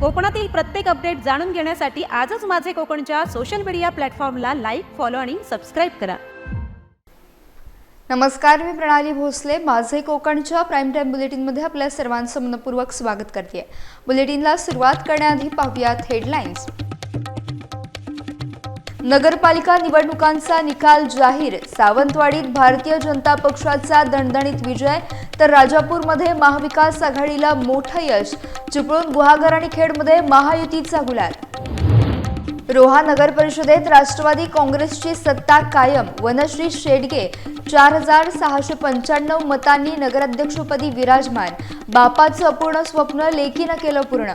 कोकणातील प्रत्येक अपडेट जाणून घेण्यासाठी आजच माझे कोकणच्या सोशल मीडिया प्लॅटफॉर्मला लाईक, फॉलो आणि सबस्क्राईब करा. नमस्कार, मी प्रणाली भोसले. माझे कोकणच्या प्राईम टाइम बुलेटिनमध्ये आपल्या सर्वांचं मनपूर्वक स्वागत करते. बुलेटिनला सुरुवात करण्याआधी पाहूयात हेडलाईन्स. नगरपालिका निवडणुकांचा निकाल जाहीर. सावंतवाडीत भारतीय जनता पक्षाचा दणदणीत विजय, तर राजापूरमध्ये महाविकास आघाडीला मोठं यश. चिपळूण, गुहागर आणि खेडमध्ये महायुतीचा गुलाल. रोहा नगर परिषदेत राष्ट्रवादी काँग्रेसची सत्ता कायम. वनश्री शेडगे 4695 मतांनी नगराध्यक्षपदी विराजमान. बापाचं अपूर्ण स्वप्न लेकीनं केलं पूर्ण.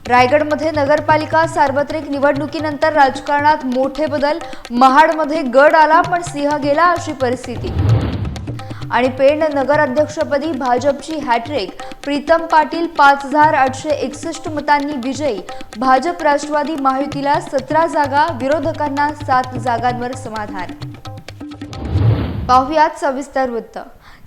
रायगडमध्ये नगरपालिका सार्वत्रिक निवडणुकीनंतर राजकारणात मोठे बदल. महाडमध्ये गड आला पण सिंह गेला अशी परिस्थिती. आणि पेण नगराध्यक्षपदी भाजपची हॅट्रिक. प्रीतम पाटील 5861 मतांनी विजयी. भाजप राष्ट्रवादी महायुतीला 17 जागा, विरोधकांना 7 जागांवर समाधान. पाहुयात सविस्तर वृत्त.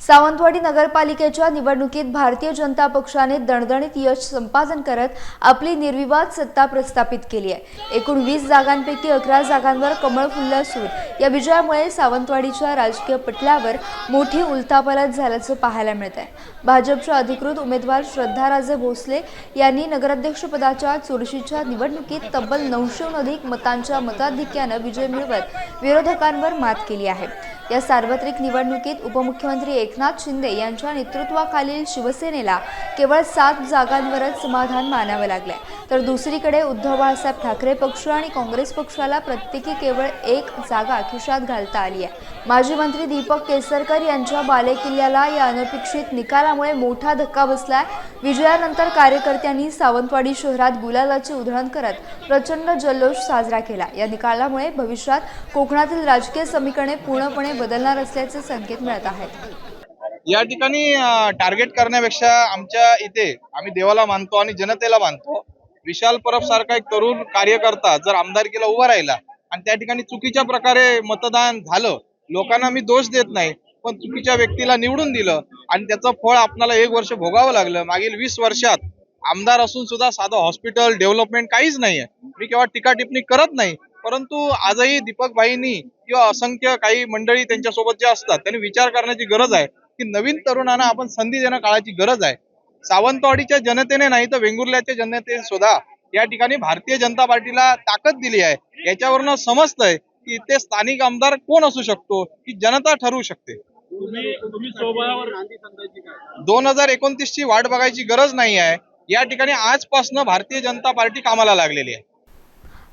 सावंतवाडी नगरपालिकेच्या निवडणुकीत भारतीय जनता पक्षाने दणदणीत यश संपादन करत आपली निर्विवाद सत्ता प्रस्थापित केली आहे. एकूण 20 जागांपैकी 11 जागांवर कमळ फुललं असून या विजयामुळे सावंतवाडीच्या राजकीय पटलावर मोठी उलथापालथ झाल्याचं पाहायला मिळत आहे. भाजपच्या अधिकृत उमेदवार श्रद्धाराजे भोसले यांनी नगराध्यक्षपदाच्या चुरशीच्या निवडणुकीत तब्बल 900हून अधिक मतांच्या मताधिक्यानं विजय मिळवत विरोधकांवर मात केली आहे. या सार्वत्रिक निवडणुकीत उपमुख्यमंत्री एकनाथ शिंदे यांच्या नेतृत्वाखालील शिवसेनेला केवळ 7 जागांवरच समाधान मानावं लागलंय, तर दुसरीकडे उद्धव बाळासाहेब ठाकरे पक्ष आणि काँग्रेस पक्षाला प्रत्येकी केवळ 1 जागा खिशात घालता आली आहे. माजी मंत्री दीपक केसरकर यांच्या बालेकिल्ल्याला या अनपेक्षित निकालामुळे मोठा धक्का बसलाय. विजयानंतर कार्यकर्त्यांनी सावंतवाडी शहरात गुलालाची उधळण करत प्रचंड जल्लोष साजरा केला. या निकालामुळे भविष्यात कोकणातील राजकीय समीकरणे पूर्णपणे बदलणार असल्याचे संकेत मिळत आहेत. या ठिकाणी टार्गेट करण्यापेक्षा आमच्या इथे आम्ही देवाला मानतो आणि जनतेला मानतो. विशाल परब सारखा एक तरुण कार्यकर्ता जर आमदारकीला उभा राहिला आणि त्या ठिकाणी चुकीच्या प्रकारे मतदान झालं, लोकांना मी दोष देत नाही, पण चुकीच्या व्यक्तीला निवडून दिलं आणि त्याचं फळ आपल्याला 1 वर्ष भोगावं लागलं. मागील 20 वर्षात आमदार असून सुद्धा साधं हॉस्पिटल डेव्हलपमेंट काहीच नाहीये. मी केव्हा टीका टिप्पणी करत नाही, परंतु आजही दीपक भाईंनी किंवा असंख्य काही मंडळी त्यांच्यासोबत जे असतात त्यांनी विचार करण्याची गरज आहे की नवीन तरुणांना आपण संधी देणं काळाची गरज आहे. सावंतवाडीच्या जनतेने नाही तर वेंगुर्ल्याच्या जनतेने सुद्धा या ठिकाणी भारतीय जनता पार्टीला ताकद दिली आहे. याच्यावरनं समजतंय की ते स्थानिक आमदार कोण असू शकतो की जनता ठरवू शकते. 2029 ची वाट बघायची गरज नाही आहे. या ठिकाणी आजपासून भारतीय जनता पार्टी कामाला लागलेली आहे.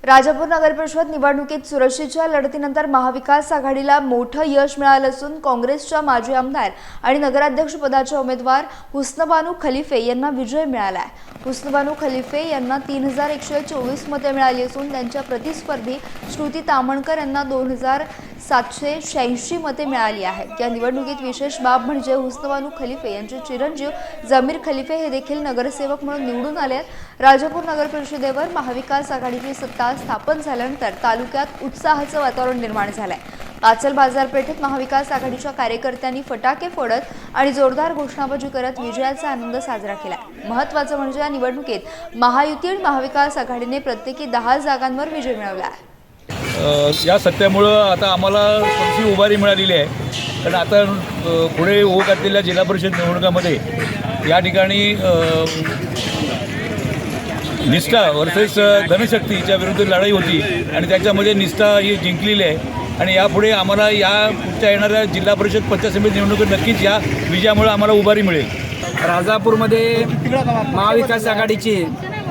राजापूर नगर परिषद निवडणुकीत चुरशीच्या लढतीनंतर महाविकास आघाडीला मोठं यश मिळालं असून काँग्रेसच्या माजी आमदार आणि नगराध्यक्षपदाच्या उमेदवार हुस्नबानू खलिफे यांना विजय मिळाला आहे. हुस्नबानू खलिफे यांना 3124 मते मिळाली असून त्यांच्या प्रतिस्पर्धी श्रुती तामणकर यांना 2786 मते मिळाली आहेत. या निवडणुकीत विशेष बाब म्हणजे हुस्नबानू खलिफे यांचे चिरंजीव जमीर खलिफे हे देखील नगरसेवक म्हणून निवडून आले आहेत. राजापूर नगर परिषदेवर महाविकास आघाडीची सत्ता स्थापन झाल्यानंतर तालुक्यात उत्साहाचं वातावरण निर्माण झालंय. पाचल बाजारपेठेत महाविकास आघाडीच्या कार्यकर्त्यांनी फटाके फोडत आणि जोरदार घोषणाबाजी करत विजयाचा आनंद साजरा केला. महत्त्वाचं म्हणजे या निवडणुकीत महायुती आणि महाविकास आघाडीने प्रत्येकी 10 जागांवर विजय मिळवला आहे. या सत्यामुळं आता आम्हाला थोडीशी उभारी मिळालेली आहे. कारण आता पुढे होत असलेल्या जिल्हा परिषद निवडणुकामध्ये या ठिकाणी निष्ठा वर्सेस धनशक्तीच्या विरुद्ध लढाई होती आणि त्याच्यामध्ये निष्ठा ही जिंकलेली आहे. आणि यापुढे आम्हाला या पुढच्या येणाऱ्या जिल्हा परिषद पंचायत समिती निवडणुकीत नक्कीच या विजयामुळे आम्हाला उभारी मिळेल. राजापूरमध्ये महाविकास आघाडीची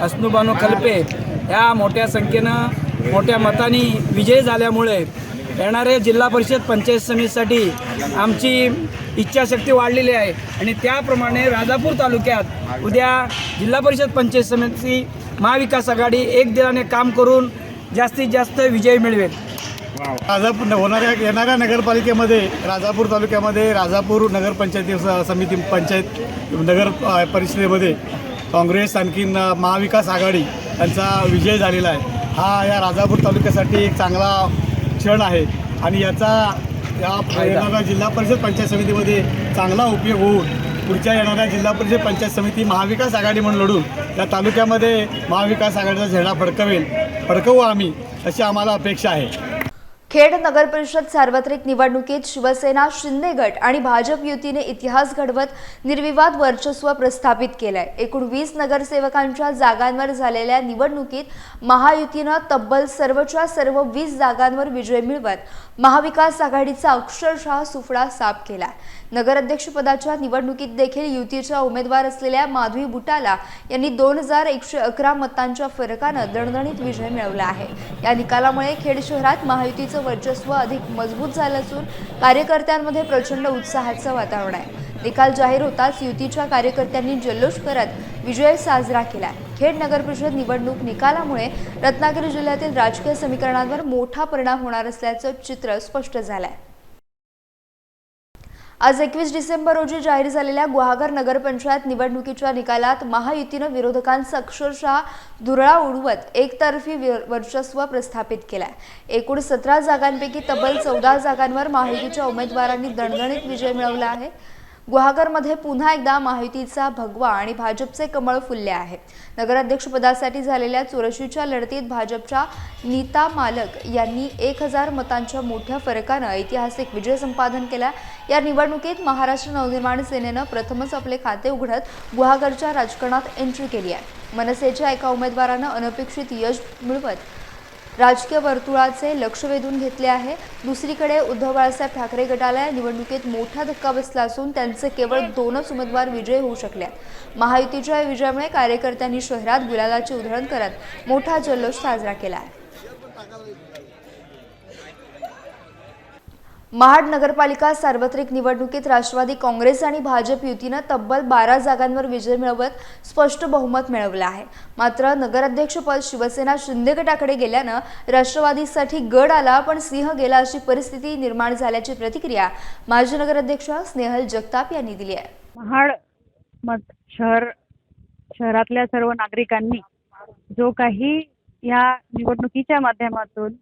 हुस्नबानू खलिफे या मोठ्या संख्येनं मोठ्या मतांनी विजय झाल्यामुळे येणाऱ्या जिल्हा परिषद पंचायत समितीसाठी आमची इच्छाशक्ती वाढलेली आहे आणि त्याप्रमाणे राजापूर तालुक्यात उद्या जिल्हा परिषद पंचायत समिती महाविकास आघाडी एक दिलाने काम करून जास्तीत जास्त विजय मिळवेल. राजापूर येणाऱ्या नगरपालिकेमध्ये राजापूर तालुक्यामध्ये राजापूर नगरपंचायती समिती पंचायत नगर परिषदेमध्ये काँग्रेस आणखीन महाविकास आघाडी यांचा विजय झालेला आहे. हा या राजापूर तालुक्यासाठी एक चांगला क्षण आहे आणि याचा या जिल्हा परिषद पंचायत समितीमध्ये चांगला उपयोग होऊन पुढच्या येणाऱ्या जिल्हा परिषद पंचायत समिती महाविकास आघाडी म्हणून लढून या तालुक्यामध्ये महाविकास आघाडीचा झेंडा फडकवू आम्ही, अशी आम्हाला अपेक्षा आहे. खेड नगर परिषद सार्वत्रिक निवडणुकीत शिवसेना, शिंदे गट आणि भाजप युतीने इतिहास घडवत निर्विवाद वर्चस्व प्रस्थापित केलंय. एकूण 20 नगरसेवकांच्या जागांवर झालेल्या निवडणुकीत महायुतीनं तब्बल सर्वच्या सर्व 20 जागांवर विजय मिळवत महाविकास आघाडीचा अक्षरशः सुफळा साफ केला. नगराध्यक्षपदाच्या निवडणुकीत देखील युतीच्या उमेदवार असलेल्या माधवी बुटाला यांनी 2111 मतांच्या फरकानं दणदणीत विजय मिळवला आहे. या निकालामुळे खेड शहरात महायुतीचं वर्चस्व अधिक मजबूत झालं असून कार्यकर्त्यांमध्ये प्रचंड उत्साहाचं वातावरण आहे. निकाल जाहीर होताच युतीच्या कार्यकर्त्यांनी जल्लोष करत विजय साजरा केला. खेड नगर परिषद निवडणूक निकालामुळे रत्नागिरी जिल्ह्यातील राजकीय समीकरणांवर मोठा परिणाम होणार असल्याचं चित्र स्पष्ट झालंय. आज 21 डिसेंबर रोजी जाहीर झालेल्या गुहागर नगरपंचायत निवडणुकीच्या निकालात महायुतीनं विरोधकांचा अक्षरशः धुरळा उडवत एकतर्फी वर्चस्व प्रस्थापित केलाय. एकूण 17 जागांपैकी तब्बल 14 जागांवर महायुतीच्या उमेदवारांनी दणदणीत विजय मिळवला आहे. गुहागरमध्ये पुन्हा एकदा महायुतीचा भगवा आणि भाजपचे कमळ फुलले आहे. नगराध्यक्षपदासाठी झालेल्या चुरशीच्या लढतीत भाजपच्या नीता मालक यांनी 1000 मतांच्या मोठ्या फरकानं ऐतिहासिक विजय संपादन केला. या निवडणुकीत महाराष्ट्र नवनिर्माण सेनेनं प्रथमच आपले खाते उघडत गुहागरच्या राजकारणात एंट्री केली आहे. मनसेच्या एका उमेदवारानं अनपेक्षित यश मिळवत राजकीय वर्तुळाचे लक्ष वेधून घेतले आहे. दुसरीकडे उद्धव बाळासाहेब ठाकरे गटाला या निवडणुकीत मोठा धक्का बसला असून त्यांचे केवळ 2च उमेदवार विजयी होऊ शकले आहेत. महायुतीच्या या विजयामुळे कार्यकर्त्यांनी शहरात गुलालाची उधळण करत मोठा जल्लोष साजरा केला आहे. महाड नगरपालिका सार्वत्रिक निवडणुकीत राष्ट्रवादी काँग्रेस आणि भाजप युतीनं तब्बल 12 जागांवर विजय मिळवत स्पष्ट बहुमत मिळवलं आहे. मात्र नगराध्यक्षपद शिवसेना शिंदे गटाकडे गेल्यानं राष्ट्रवादीसाठी गड आला पण सिंह गेला अशी परिस्थिती निर्माण झाल्याची प्रतिक्रिया माजी नगराध्यक्ष स्नेहल जगताप यांनी दिली आहे. महाड शहरातल्या सर्व नागरिकांनी जो काही या निवडणुकीच्या माध्यमातून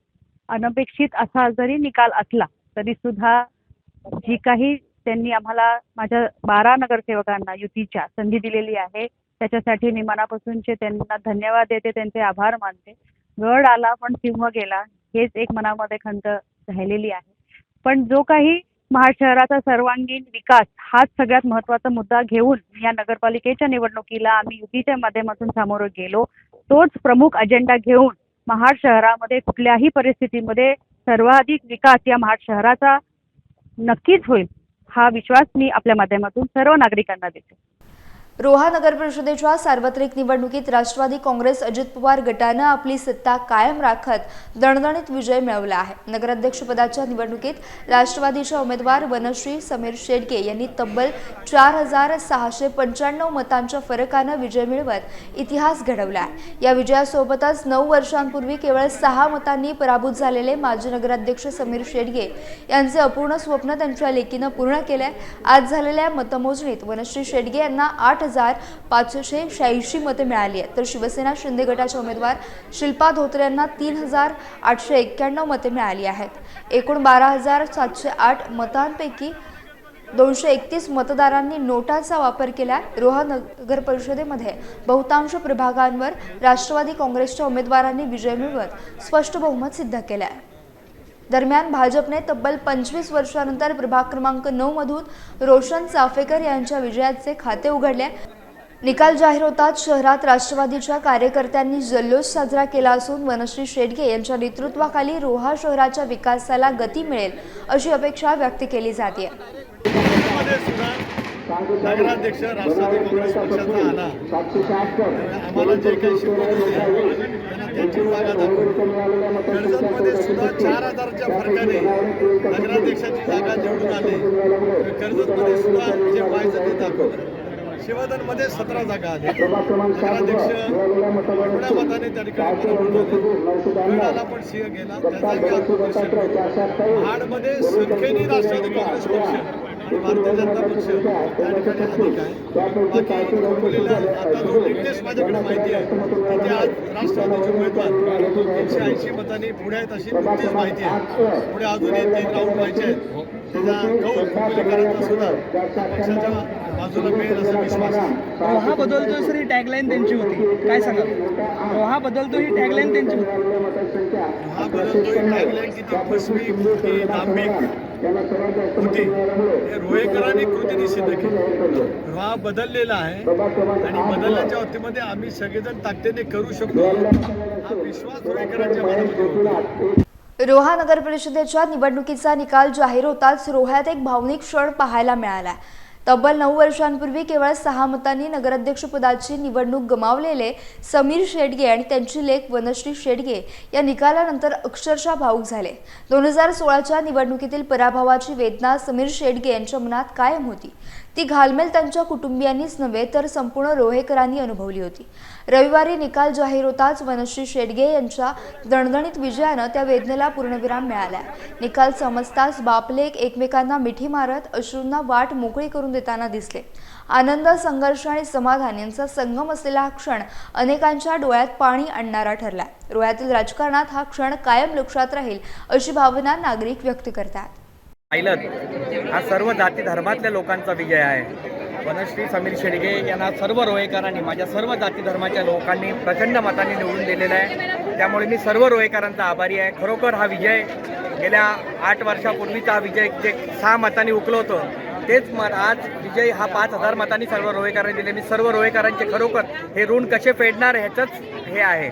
अनपेक्षित असा जरी निकाल असला तरी सुद्धा जी काही त्यांनी आम्हाला माझ्या 12 नगरसेवकांना युतीच्या संधी दिलेली आहे त्याच्यासाठी मी मनापासूनचे त्यांना धन्यवाद देते, त्यांचे आभार मानते. गड आला पण सिंह गेला हेच एक मनामध्ये खंत राहिलेली आहे. पण जो काही महाड शहराचा सर्वांगीण विकास हाच सगळ्यात महत्त्वाचा मुद्दा घेऊन या नगरपालिकेच्या निवडणुकीला आम्ही युतीच्या माध्यमातून सामोरं गेलो. तोच प्रमुख अजेंडा घेऊन महाड शहरामध्ये कुठल्याही परिस्थितीमध्ये सर्वाधिक विकास या महाड शहराचा नक्कीच होईल हा विश्वास मी आपल्या माध्यमातून सर्व नागरिकांना देते. रोहा नगर परिषदेच्या सार्वत्रिक निवडणुकीत राष्ट्रवादी काँग्रेस अजित पवार गटानं आपली सत्ता कायम राखत दणदणीत विजय मिळवला आहे. नगराध्यक्षपदाच्या निवडणुकीत राष्ट्रवादीच्या उमेदवार वनश्री समीर शेडगे यांनी तब्बल 4695 मतांच्या फरकानं विजय मिळवत इतिहास घडवला आहे. या विजयासोबतच 9 वर्षांपूर्वी केवळ 6 मतांनी पराभूत झालेले माजी नगराध्यक्ष समीर शेडगे यांचे अपूर्ण स्वप्न त्यांच्या लेकीनं पूर्ण केलंय. आज झालेल्या मतमोजणीत वनश्री शेडगे यांना 8586 मते मिळाली आहेत, तर शिवसेना शिंदे गटाच्या उमेदवार शिल्पा धोत्रे यांना 3891 मते मिळाली आहेत. एकूण 12708 मतांपैकी 231 मतदारांनी नोटाचा वापर केला. रोहा नगर परिषदेमध्ये बहुतांश प्रभागांवर राष्ट्रवादी काँग्रेसच्या उमेदवारांनी विजय मिळवत स्पष्ट बहुमत सिद्ध केलं आहे. दरम्यान भाजपने तब्बल 25 वर्षांनंतर प्रभाग क्रमांक 9 मधून रोशन चाफेकर यांच्या विजयाचे खाते उघडले. निकाल जाहीर होताच शहरात राष्ट्रवादीच्या कार्यकर्त्यांनी जल्लोष साजरा केला असून वनश्री शेडगे यांच्या नेतृत्वाखाली रोहा शहराच्या विकासाला गती मिळेल अशी अपेक्षा व्यक्त केली जाते. नगराध्यक्ष राष्ट्रवादी काँग्रेस पक्षाचा आला, आम्हाला जे काही शिकवलं त्यांची जागा दाखवली. कर्जतमध्ये सुद्धा 4000च्या फरकाने नगराध्यक्षाची जागा निवडून आली. कर्जतमध्ये सुद्धा जे व्हायचं ते दाखवलं. शिवधनमध्ये 17 जागा आल्या. नगराध्यक्ष एवढ्या मताने त्या ठिकाणी गडाला पण सिंह गेला. त्याचा महाडमध्ये संख्येने राष्ट्रवादी काँग्रेस पक्ष आणि भारतीय जनता पक्ष त्या ठिकाणी अधिक आहे. बाकी खोपोलीला आता जो लेटेस्ट माझ्याकडे माहिती आहे तिथे आज राष्ट्रवादीचे उमेदवार 380 मतांनी पुढे आहेत अशी नुकतीच माहिती आहे. पुढे अजूनही 3 राऊंड व्हायचे आहेत. त्याचा कौल खोपोलीकरांचा सुद्धा पक्षाच्या बाजूला मिळेल असा विश्वास आहे. रोहा बदलतो सर, ही टॅगलाईन त्यांची होती, काय सांगाल? रोहा बदलतो ही टॅगलाईन त्यांची होती. हा बदलतो टॅगलाईन किती फसवी, मोठी, दांभिक होती हे रोहेकरांनी कृतीने सिद्ध केली. हा बदललेला आहे आणि बदलण्याच्या बाबतीमध्ये आम्ही सगळेजण ताकदीने करू शकतो हा विश्वास रोहेकरांच्या मनामध्ये होता. रोहा नगर परिषदेच्या निवडणुकीचा निकाल जाहीर होताच रोह्यात एक भावनिक क्षण पाहायला मिळाला. तब्बल 9 वर्षांपूर्वी केवळ 6 मतांनी नगराध्यक्षपदाची निवडणूक गमावलेले समीर शेडगे आणि त्यांची लेक वनश्री शेडगे या निकालानंतर अक्षरशः भावुक झाले. 2016च्या निवडणुकीतील पराभवाची वेदना समीर शेडगे यांच्या मनात कायम होती. ती घालमेल त्यांच्या कुटुंबियांनीच नव्हे तर संपूर्ण रोहेकरांनी अनुभवली होती. रविवारी निकाल जाहीर होताच वनश्री शेडगे यांच्या दणदणीत विजयानं त्या वेदनेला पूर्णविराम मिळाला. निकाल समजताच बापलेक एकमेकांना मिठी मारत अश्रूंना वाट मोकळी करून देताना दिसले. आनंद, संघर्ष आणि समाधान यांचा संगम असलेला हा क्षण अनेकांच्या डोळ्यात पाणी आणणारा ठरला. रोह्यातील राजकारणात हा क्षण कायम लक्षात राहील अशी भावना नागरिक व्यक्त करतात. पाहिलं हा सर्व जाती धर्मातल्या लोकांचा विजय आहे. वनश्री समीर शेडगे यांना सर्व रोहेकरांनी, माझ्या सर्व जाती धर्माच्या लोकांनी प्रचंड मतांनी निवडून दिलेला आहे. त्यामुळे मी सर्व रोहेकरांचा आभारी आहे. खरोखर हा विजय गेल्या 8 वर्षापूर्वीचा हा विजय जे 6 मतांनी हुकलं होतं तेच आज विजय हा 5000 मतांनी सर्व रोहेकरांनी दिले. मी सर्व रोहेकरांचे खरोखर हे ऋण कसे फेडणार ह्याचंच हे आहे.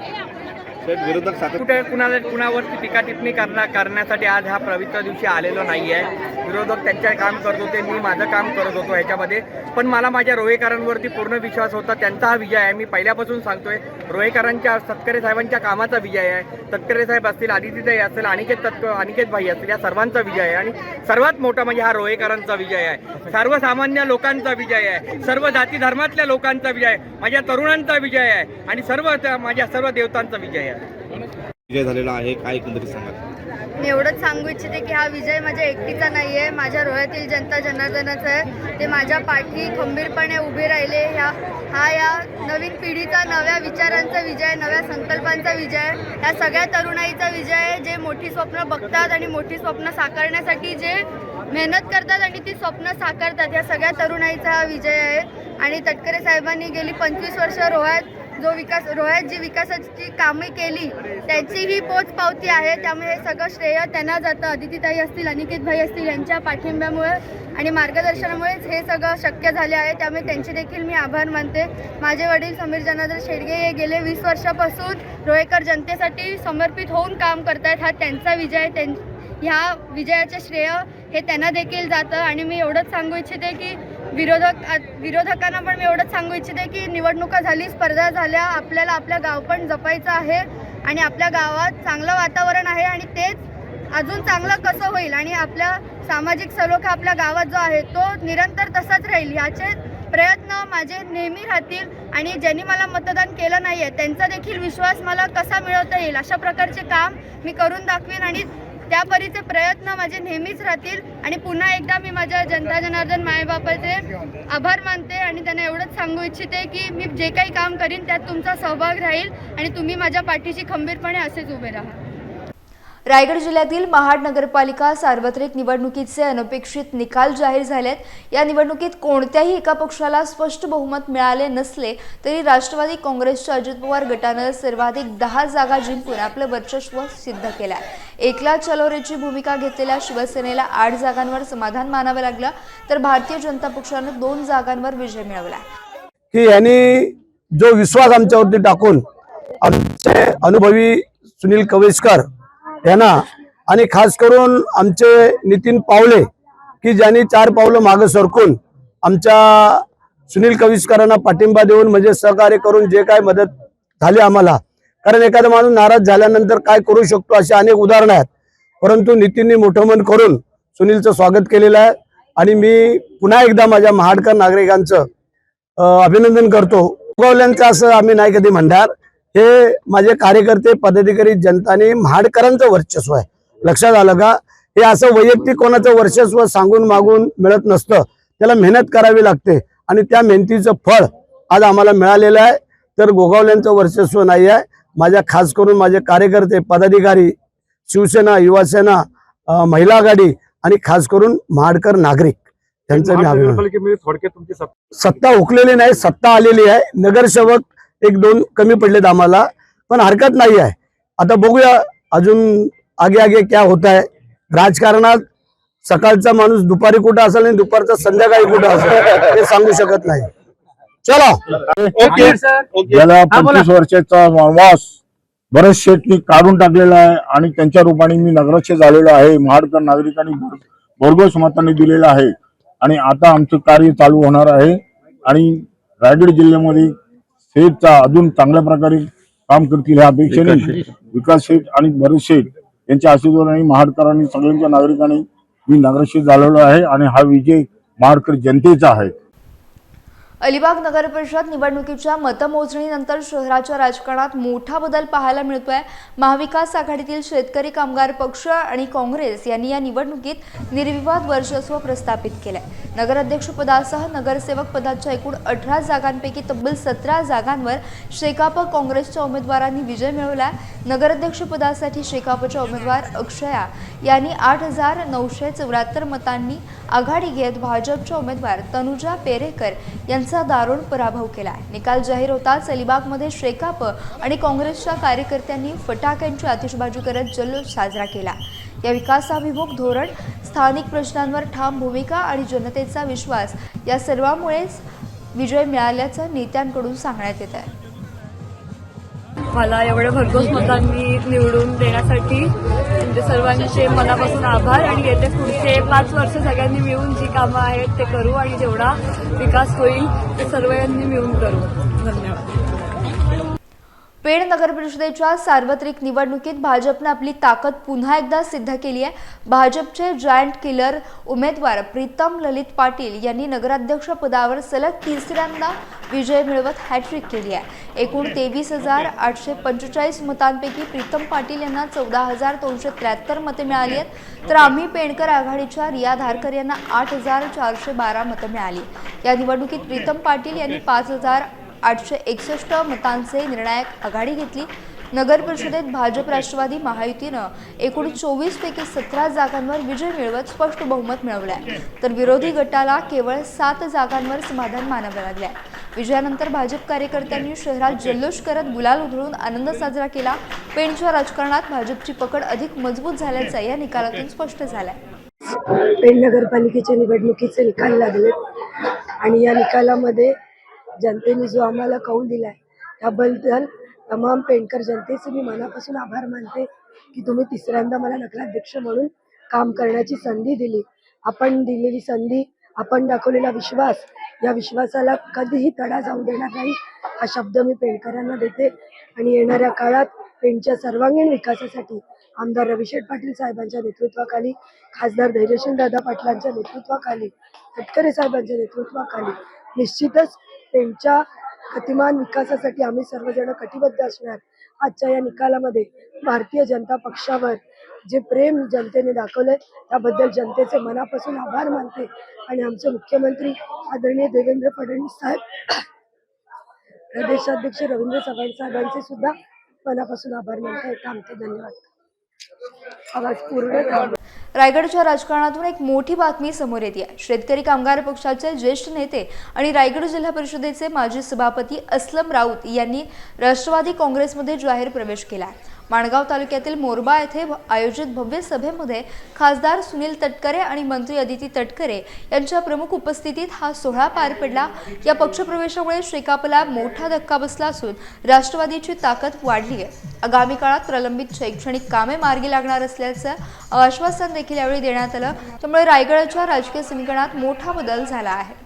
कुठे कुणावरती टीका टिप्पणी करण्यासाठी आज ह्या पवित्र दिवशी आलेलो नाही आहे. विरोधक त्यांचे काम करत होते, मी माझं काम करत होतो ह्याच्यामध्ये. पण मला माझ्या रोहेकरांवरती पूर्ण विश्वास होता. त्यांचा हा विजय आहे. मी पहिल्यापासून सांगतोय रोहेकरांच्या तटकरे साहेबांच्या कामाचा विजय आहे. तटकरे साहेब असतील, आदितीताई असतील, अनिकेत भाई असतील, या सर्वांचा विजय आहे. आणि सर्वात मोठा म्हणजे हा रोहेकरांचा विजय आहे. सर्वसामान्य लोकांचा विजय आहे. सर्व जाती धर्मातल्या लोकांचा विजय आहे. माझ्या तरुणांचा विजय आहे आणि माझ्या सर्व देवतांचा विजय आहे. विजय झालेला आहे, काय एकंदरीत सांगा? मी एवढंच सांगू इच्छिते की हा विजय माझ्या एकटीचा नाही आहे, माझ्या रोह्यातील जनता जनार्दनाचा आहे. ते माझ्या पाठी खंबीरपणे उभे राहिले. या नवीन पिढीचा, नव्या विचारांचा विजय, नव्या संकल्पांचा विजय, ह्या सगळ्या तरुणाईचा विजय आहे जे मोठी स्वप्न बघतात आणि मोठी स्वप्न साकारण्यासाठी जे मेहनत करतात आणि ती स्वप्न साकारतात. ह्या सगळ्या तरुणाईचा हा विजय आहे. आणि तटकरे साहेबांनी गेली 25 वर्ष रोह्यात जी विकासाची कामे केली त्याची ही पोचपावती आहे. त्यामुळे हे सगळं श्रेय त्यांना जातं. अदितीताई असतील, अनिकेत भाई असतील यांच्या पाठिंब्यामुळे आणि मार्गदर्शनामुळेच हे सगळं शक्य झाले आहे. त्यामुळे त्यांचे देखील मी आभार मानते. माझे वडील समीर जनार्दन शेडगे हे गेले 20 वर्षापासून रोहेकर जनतेसाठी समर्पित होऊन काम करतायत. हा त्यांचा विजय. ह्या विजयाचे श्रेय हे त्यांना देखील जातं. आणि मी एवढंच सांगू इच्छिते की विरोधकांना पण मी एवढंच सांगू इच्छिते की निवडणुका झाली, स्पर्धा झाल्या, आपल्याला आपल्या गाव पण जपायचं आहे आणि आपल्या गावात चांगलं वातावरण आहे आणि तेच अजून चांगलं कसं होईल आणि आपल्या सामाजिक सलोखा आपल्या गावात जो आहे तो निरंतर तसाच राहील ह्याचे प्रयत्न माझे नेहमी राहतील. आणि ज्यांनी मला मतदान केलं नाही आहे त्यांचा देखील विश्वास मला कसा मिळवता येईल अशा प्रकारचे काम मी करून दाखवीन आणि त्या परीचे प्रयत्न माझे नेहमीच राहतील. आणि पुन्हा एकदा मी माझ्या जनता जनार्दन मायबापाचे आभार मानते आणि त्यांना एवढंच सांगू इच्छिते की मी जे काही काम करीन त्यात तुमचा सहभाग राहील आणि तुम्ही माझ्या पाठीशी खंबीरपणे असेच उभे राहा. रायगड जिल्ह्यातील महाड नगरपालिका सार्वत्रिक निवडणुकीचे अनपेक्षित निकाल जाहीर झालेत. या निवडणुकीत कोणत्याही एका पक्षाला स्पष्ट बहुमत मिळाले नसले तरी राष्ट्रवादी काँग्रेसच्या अजित पवार गटानं सर्वाधिक 10 जागा जिंकून आपलं वर्चस्व सिद्ध केलं आहे. एकला चलोरेची भूमिका घेतलेल्या शिवसेनेला 8 जागांवर समाधान मानावं लागलं तर भारतीय जनता पक्षानं 2 जागांवर विजय मिळवला. की यांनी जो विश्वास आमच्यावरती टाकून आमचे अनुभवी सुनील कवेसकर यांना आणि खास करून आमचे नितीन पावले की ज्यांनी 4 पावलं मागे सरकून आमच्या सुनील कवेसकरांना पाठिंबा देऊन म्हणजे सहकार्य करून जे काय मदत झाली आम्हाला. कारण एखादा माणूस नाराज झाल्यानंतर काय करू शकतो असे अनेक उदाहरणं आहेत. परंतु नितीननी मोठं मन करून सुनीलचं स्वागत केलेलं आहे आणि मी पुन्हा एकदा माझ्या महाडकर नागरिकांचं अभिनंदन करतो. उगवल्यांचं असं आम्ही नाही कधी म्हणणार. हे माझे कार्यकर्ते, पदाधिकारी, जनताने महाडकरांचं वर्चस्व आहे. लक्षात आलं का? हे असं वैयक्तिक कोणाचं वर्चस्व सांगून मागून मिळत नसतं. त्याला मेहनत करावी लागते आणि त्या मेहनतीचं फळ आज आम्हाला मिळालेलं आहे. तर गोगावल्यांचं वर्चस्व नाही आहे. माझ्या खास करून माझे कार्यकर्ते, पदाधिकारी, शिवसेना, युवासेना, महिला आघाडी आणि खास करून महाडकर नागरिक त्यांचं मी अभिनंदन. थोडक्यात तुमची सत्ता हुकलेली नाही, सत्ता आलेली आहे. नगरसेवक 1-2 कमी पडलेत आम्हाला, पण हरकत नाही आहे. आता बघूया अजून आगे आगे क्या होत आहे. राजकारणात सकाळचा माणूस दुपारी कुठं असेल आणि दुपारचा संध्याकाळी कुठं असेल हे सांगू शकत नाही. चला गेल्या 25 वर्षाचा वनवास बरेच शेतनी काढून टाकलेला आहे आणि त्यांच्या रूपाने मी नगराध्यक्ष झालेलो आहे. महाडकर नागरिकांनी भरघोस मतांनी दिलेला आहे आणि आता आमचं कार्य चालू होणार आहे आणि रायगड जिल्ह्यामध्ये शेठचा अजून चांगल्या प्रकारे काम करतील ह्या अपेक्षेने विकास शेठ आणि भरत शेठ यांच्या आशीर्वादाने महाडकरांनी सगळ्यांच्या नागरिकांनी मी नगराध्यक्ष झालेलो आहे आणि हा विजय महाडकर जनतेचा आहे. अलिबाग नगर परिषद निवडणुकीच्या मतमोजणीनंतर शहराच्या राजकारणात मोठा बदल पाहायला मिळतोय. महाविकास आघाडीतील शेतकरी कामगार पक्ष आणि काँग्रेस यांनी या निवडणुकीत निर्विवाद वर्चस्व प्रस्थापित केलंय. नगराध्यक्षपदासह नगरसेवक पदाच्या एकूण 18 जागांपैकी तब्बल 17 जागांवर शेकाप काँग्रेसच्या उमेदवारांनी विजय मिळवलाय. नगराध्यक्षपदासाठी शेकापच्या उमेदवार अक्षया यांनी 8,974 मतांनी आघाडी घेत भाजपच्या उमेदवार तनुजा पेरेकर यांचा दारुण पराभव केला. निकाल जाहीर होताच अलिबागमध्ये शेकाप आणि काँग्रेसच्या कार्यकर्त्यांनी फटाक्यांची आतिषबाजी करत जल्लोष साजरा केला. या विकासाभिमुख धोरण, स्थानिक प्रश्नांवर ठाम भूमिका आणि जनतेचा विश्वास या सर्वांमुळेच विजय मिळाल्याचं नेत्यांकडून सांगण्यात येत आहे. मला एवढ्या भरघोस मतांनी निवडून देण्यासाठी तुमचे सर्वांचे मनापासून आभार आणि येते पुढचे 5 वर्ष सगळ्यांनी मिळून जी कामं आहेत ते करू आणि जेवढा विकास होईल ते सर्वांनी मिळून करू. धन्यवाद. पेण नगर परिषदेच्या सार्वत्रिक निवडणुकीत भाजपने आपली ताकद पुन्हा एकदा सिद्ध केली आहे. भाजपचे जायंट किलर उमेदवार प्रीतम ललित पाटील यांनी नगराध्यक्ष पदावर सलग 3ऱ्यांदा विजय मिळवत हॅट्रिक केली आहे. एकूण 23,845 मतांपैकी प्रीतम पाटील यांना 14,273 मते मिळाली आहेत तर आम्ही पेणकर आघाडीच्या रिया धारकर यांना 8,412 मतं मिळाली. या निवडणुकीत प्रीतम पाटील यांनी 5,861 मतांचे निर्णायक आघाडी घेतली. नगर परिषदेत भाजप राष्ट्रवादी महायुतीनं एकूण 24 पैकी 17 जागांवर विजय मिळवत स्पष्ट बहुमत मिळवलंय तर विरोधी गटाला केवळ 7 जागांवर समाधान मानावं लागलंय. विजयानंतर भाजप कार्यकर्त्यांनी शहरात जल्लोष करत गुलाल उधळून आनंद साजरा केला. पेणच्या राजकारणात भाजपची पकड अधिक मजबूत झाल्याचं या निकालातून स्पष्ट झालंय. पेण नगरपालिकेच्या निवडणुकीचे निकाल लागलेत आणि या निकालामध्ये जनतेने जो आम्हाला कौल दिलाय त्याबद्दल तमाम पेणकर जनतेचे मी मनापासून आभार मानते की तुम्ही 3ऱ्यांदा मला नगराध्यक्ष म्हणून काम करण्याची संधी दिली. आपण दिलेली संधी, आपण दाखवलेला विश्वास, या विश्वासाला कधीही तडा जाऊ देणार नाही हा शब्द मी पेणकरांना देते आणि येणाऱ्या काळात पेणच्या सर्वांगीण विकासासाठी आमदार रविशेठ पाटील साहेबांच्या नेतृत्वाखाली, खासदार धैर्यशील दादा पाटलांच्या नेतृत्वाखाली, तटकरे साहेबांच्या नेतृत्वाखाली निश्चितच पेणच्या गतिमान विकासासाठी आम्ही सर्वजण कटिबद्ध असणार. आजच्या या निकालामध्ये भारतीय जनता पक्षावर जे प्रेम जनतेने दाखवलंय त्याबद्दल जनतेचे मनापासून आभार मानते आणि आमचे मुख्यमंत्री आदरणीय देवेंद्र फडणवीस साहेब, प्रदेशाध्यक्ष रवींद्र चव्हाण साहेबांचे सुद्धा मनापासून आभार मानते. थांबते. धन्यवाद. आवाज पूर्ण. रायगडच्या राजकारणातून एक मोठी बातमी समोर येते आहे. शेतकरी कामगार पक्षाचे ज्येष्ठ नेते आणि रायगड जिल्हा परिषदेचे माजी सभापती अस्लम राऊत यांनी राष्ट्रवादी काँग्रेसमध्ये जाहीर प्रवेश केला आहे. माणगाव तालुक्यातील मोरबा येथे आयोजित भव्य सभेमध्ये खासदार सुनील तटकरे आणि मंत्री अदिती तटकरे यांच्या प्रमुख उपस्थितीत हा सोहळा पार पडला. या पक्षप्रवेशामुळे शेकापला मोठा धक्का बसला असून राष्ट्रवादीची ताकद वाढली आहे. आगामी काळात प्रलंबित शैक्षणिक कामे मार्गी लागणार असल्याचं आश्वासन देखील यावेळी देण्यात आलं. त्यामुळे रायगडच्या राजकीय समीकरणात मोठा बदल झाला आहे.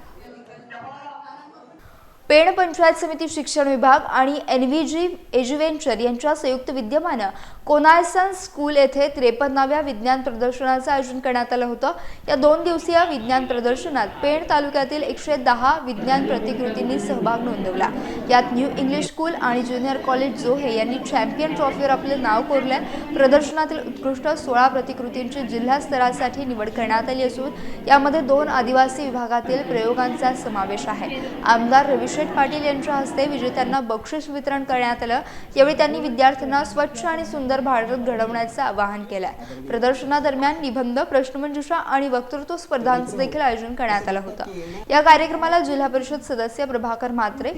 पेण पंचायत समिती शिक्षण विभाग आणि NVG एज्युव्हेंचर यांच्या संयुक्त विद्यमानं कोनायसन स्कूल येथे 53व्या विज्ञान प्रदर्शनाचं आयोजन करण्यात आलं होतं. या 2 दिवसीय विज्ञान प्रदर्शनात पेण तालुक्यातील 110 विज्ञान प्रतिकृतींनी सहभाग नोंदवला. यात न्यू इंग्लिश स्कूल आणि ज्युनियर कॉलेज जोहे यांनी चॅम्पियन ट्रॉफीवर आपले नाव कोरले. प्रदर्शनातील उत्कृष्ट 16 प्रतिकृतींची जिल्हा स्तरासाठी निवड करण्यात आली असून यामध्ये 2 आदिवासी विभागातील प्रयोगांचा समावेश आहे. आमदार रविशेठ पाटील यांच्या हस्ते विजेत्यांना बक्षीस वितरण करण्यात आलं. यावेळी त्यांनी विद्यार्थ्यांना स्वच्छ आणि सुंदर भारत घडवण्याचं आवाहन केलं. प्रदर्शनादरम्यान निबंध, प्रश्नमंजुषा आणि वक्तृत्व स्पर्धांचं देखील आयोजन करण्यात आलं होतं. या कार्यक्रमाला जिल्हा परिषद सदस्य प्रभाकर म्हात्रे,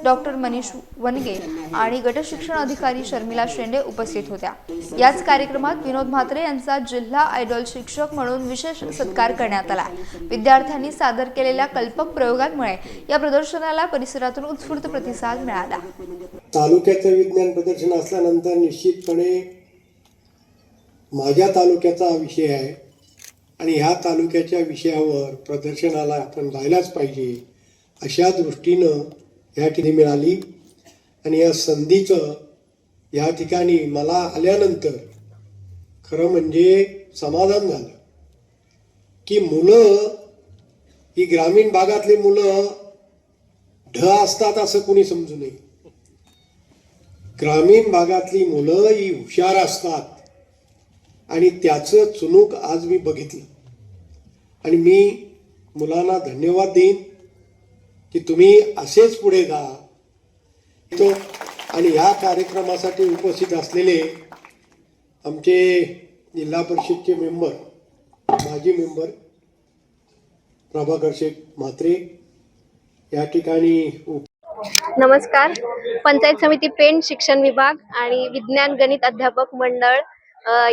डॉक्टर मनीष वनगे आणि गट शिक्षण अधिकारी शर्मिला शेंडे उपस्थित होत्या. याच कार्यक्रमात विनोद म्हात्रे यांचा जिल्हा आयडॉल शिक्षक म्हणून विशेष सत्कार करण्यात आला. विद्यार्थ्यांनी सादर केलेल्या कल्पक प्रयोगांमुळे या प्रदर्शनाला परिसरातून उत्स्फूर्त प्रतिसाद मिळाला. तालुक्याचं विज्ञान प्रदर्शन असल्यानंतर निश्चितपणे माझ्या तालुक्याचा विषय आहे आणि ह्या तालुक्याच्या विषयावर प्रदर्शनाला आपण जायलाच पाहिजे अशा दृष्टीनं ह्या ठिकाणी मिळाली. आणि या संधीचं या ठिकाणी मला आल्यानंतर खरं म्हणजे समाधान झालं की मुलं ही ग्रामीण भागातली मुलं ढ असतात असं कोणी समजू नये. ग्रामीण भागातली मुलं ही हुशार असतात आणि त्याचं चुणूक आज मी बघितलं. आणि मी मुलांना धन्यवाद देईन की तुम्ही असेच पुढे जा. आणि ह्या कार्यक्रमासाठी उपस्थित असलेले आमचे जिल्हा परिषदचे मेंबर, माजी मेंबर प्रभाकर शेठ म्हात्रे या ठिकाणी नमस्कार. पंचायत समिती पेण शिक्षण विभाग आणि विज्ञान गणित अध्यापक मंडळ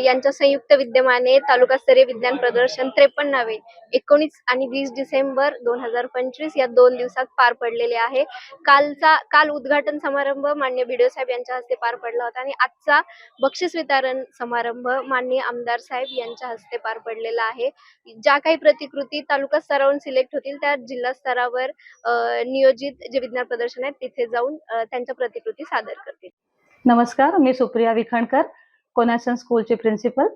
यांच्या संयुक्त विद्यमाने तालुकास्तरीय विज्ञान प्रदर्शन 53वे 19 आणि 20 डिसेंबर 2025 या 2 दिवसात पार पडलेले आहे. काल उद्घाटन समारंभ माननीय बीडीओ साहेब यांच्या हस्ते पार पडला होता आणि आजचा बक्षीस वितरण समारंभ माननीय आमदार साहेब यांच्या हस्ते पार पडलेला आहे. ज्या काही प्रतिकृती तालुका स्तरावरून सिलेक्ट होतील त्या जिल्हा स्तरावर नियोजित जे विज्ञान प्रदर्शन आहे तिथे जाऊन त्यांच्या प्रतिकृती सादर करतील. नमस्कार, मी सुप्रिया विखणकर, कोनायसन स्कूलचे प्रिन्सिपल.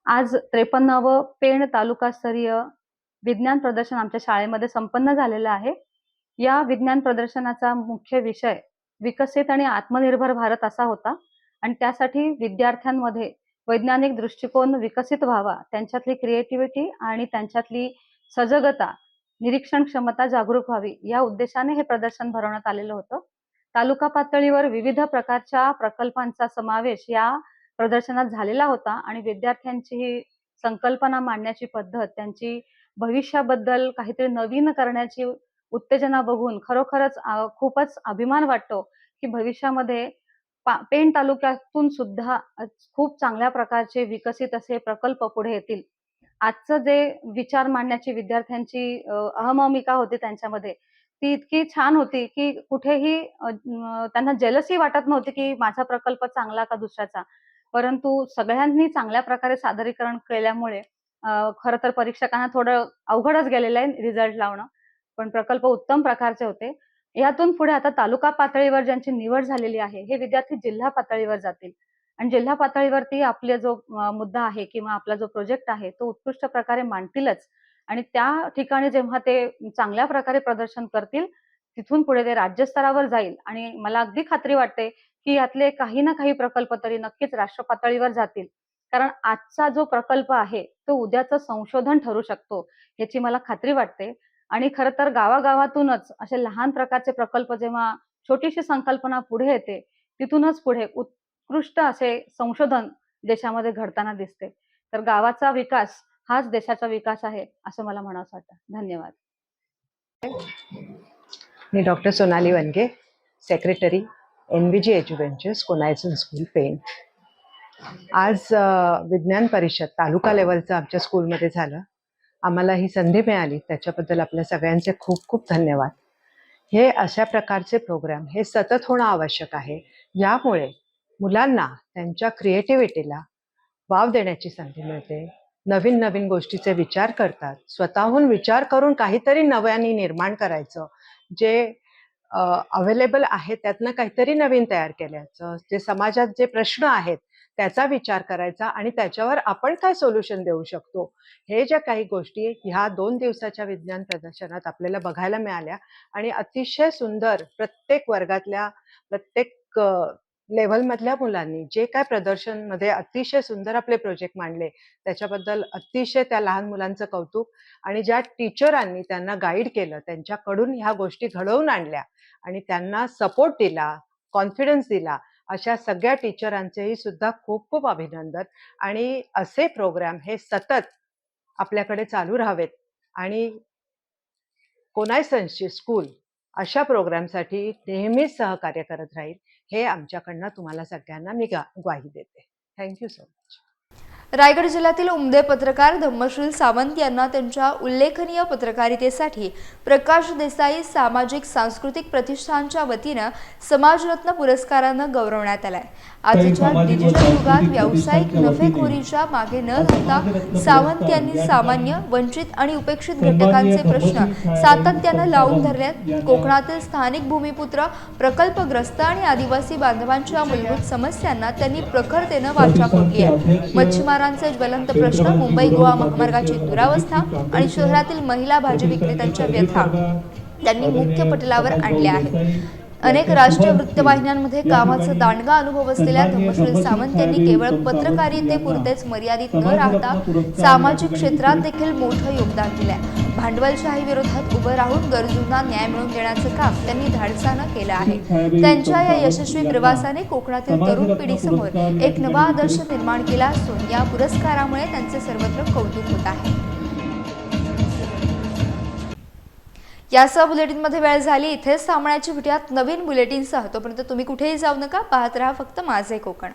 आज 53व पेण तालुकास्तरीय विज्ञान प्रदर्शन आमच्या शाळेमध्ये संपन्न झालेलं आहे. या विज्ञान प्रदर्शनाचा मुख्य विषय विकसित आणि आत्मनिर्भर भारत असा होता आणि त्यासाठी विद्यार्थ्यांमध्ये वैज्ञानिक दृष्टिकोन विकसित व्हावा, त्यांच्यातली क्रिएटिव्हिटी आणि त्यांच्यातली सजगता, निरीक्षण क्षमता जागरूक व्हावी या उद्देशाने हे प्रदर्शन भरवण्यात आलेलं होतं. तालुका पातळीवर विविध प्रकारच्या प्रकल्पांचा समावेश या प्रदर्शनात झालेला होता आणि विद्यार्थ्यांची ही संकल्पना मांडण्याची पद्धत, त्यांची भविष्याबद्दल काहीतरी नवीन करण्याची उत्तेजना बघून खरोखरच खूपच अभिमान वाटतो की भविष्यामध्ये पेण तालुक्यातून सुद्धा खूप चांगल्या प्रकारचे विकसित असे प्रकल्प पुढे येतील. आजचं जे विचार मांडण्याची विद्यार्थ्यांची अहममिका होती त्यांच्यामध्ये ती इतकी छान होती की कुठेही त्यांना जेलसी वाटत नव्हती की माझा प्रकल्प चांगला का दुसऱ्याचा, परंतु सगळ्यांनी चांगल्या प्रकारे सादरीकरण केल्यामुळे खरं तर परीक्षकांना थोडं अवघडच गेलेलं आहे रिझल्ट लावणं, पण प्रकल्प उत्तम प्रकारचे होते. यातून पुढे आता तालुका पातळीवर ज्यांची निवड झालेली आहे हे विद्यार्थी जिल्हा पातळीवर जातील आणि जिल्हा पातळीवरती आपले जो मुद्दा आहे किंवा आपला जो प्रोजेक्ट आहे तो उत्कृष्ट प्रकारे मांडतीलच आणि त्या ठिकाणी जेव्हा ते चांगल्या प्रकारे प्रदर्शन करतील तिथून पुढे ते राज्यस्तरावर जाईल आणि मला अगदी खात्री वाटते की यातले काही ना काही प्रकल्प तरी नक्कीच राष्ट्र पातळीवर जातील. कारण आजचा जो प्रकल्प आहे तो उद्याचं संशोधन ठरू शकतो याची मला खात्री वाटते. आणि खरं तर गावागावातूनच असे लहान प्रकारचे प्रकल्प जेव्हा छोटीशी संकल्पना पुढे येते तिथूनच पुढे उत्कृष्ट असे संशोधन देशामध्ये घडताना दिसते. तर गावाचा विकास हाच देशाचा विकास आहे असं मला म्हणावंसं वाटतं. धन्यवाद. मी doctor Sonali Wanage, secretary NVG Eduventures कोनायसन स्कूल पेण. आज विज्ञान परिषद तालुका लेवलचं आमच्या स्कूलमध्ये झालं. आम्हाला ही संधी मिळाली त्याच्याबद्दल आपल्या सगळ्यांचे खूप खूप धन्यवाद. हे अशा प्रकारचे प्रोग्राम हे सतत होणं आवश्यक आहे. यामुळे मुलांना त्यांच्या क्रिएटिव्हिटीला वाव देण्याची संधी मिळते. नवीन नवीन गोष्टीचे विचार करतात, स्वतःहून विचार करून काहीतरी नव्याने निर्माण करायचं, जे अवेलेबल आहे त्यातनं काहीतरी नवीन तयार केल्याचं, जे समाजात जे प्रश्न आहेत त्याचा विचार करायचा आणि त्याच्यावर आपण काय सोल्युशन देऊ शकतो, हे ज्या काही गोष्टी ह्या 2 दिवसाच्या विज्ञान प्रदर्शनात आपल्याला बघायला मिळाल्या. आणि अतिशय सुंदर प्रत्येक वर्गातल्या प्रत्येक लेव्हलमधल्या मुलांनी जे काय प्रदर्शनमध्ये अतिशय सुंदर आपले प्रोजेक्ट मांडले, त्याच्याबद्दल अतिशय त्या लहान मुलांचं कौतुक. आणि ज्या टीचरांनी त्यांना गाईड केलं, त्यांच्याकडून ह्या गोष्टी घडवून आणल्या आणि त्यांना सपोर्ट दिला, कॉन्फिडन्स दिला, अशा सगळ्या टीचरांचेही सुद्धा खूप खूप अभिनंदन. आणि असे प्रोग्राम हे सतत आपल्याकडे चालू राहावेत आणि कोनायसन्सची स्कूल अशा प्रोग्रामसाठी नेहमीच सहकार्य करत राहील, हे आमच्याकडनं तुम्हाला सगळ्यांना मी ग्वाही देते. Thank you so much. रायगड जिल्ह्यातील उमदे पत्रकार धम्मश्री सावंत यांना त्यांच्या उल्लेखनीय पत्रकारितेसाठी प्रकाश देसाई सामाजिक सांस्कृतिक प्रतिष्ठानच्या वतीनं समाजरत्न पुरस्कारानं गौरवण्यात आलाय. आजच्या डिजिटल युगात व्यावसायिक नफेखोरीच्या मागे न धावता सावंत यांनी सामान्य, वंचित आणि उपेक्षित घटकांचे प्रश्न सातत्यानं लावून धरलेत. कोकणातील स्थानिक भूमिपुत्र, प्रकल्पग्रस्त आणि आदिवासी बांधवांच्या मूलभूत समस्यांना त्यांनी प्रखरतेनं वाचा फोडली आहे. मच्छीमारांचे ज्वलंत प्रश्न, मुंबई गोवा महामार्गाची दुरावस्था आणि शहरातील महिला भाजी विक्रेत्यांच्या व्यथा त्यांनी मुख्य पटलावर आणल्या आहेत. अनेक राष्ट्रीय वृत्तवाहिन्यांमध्ये कामाचा दांडगा अनुभव असलेल्या धम्मश्री सावंत यांनी केवळ पत्रकारितेपुरतेच मर्यादित न राहता सामाजिक क्षेत्रात देखील मोठं योगदान दिलंय. भांडवलशाही विरोधात उभं राहून गरजूंना न्याय मिळवून देण्याचं काम त्यांनी धाडसानं केलं आहे. त्यांच्या या यशस्वी प्रवासाने कोकणातील तरुण पिढीसमोर एक नवा आदर्श निर्माण केला असून या पुरस्कारामुळे त्यांचे सर्वत्र कौतुक होत आहे. यासह बुलेटिनमध्ये वेळ झाली. इथेच थांबण्याची भेटूयात नवीन बुलेटिनसह. तोपर्यंत तुम्ही कुठेही जाऊ नका, पाहत राहा फक्त माझे कोकण.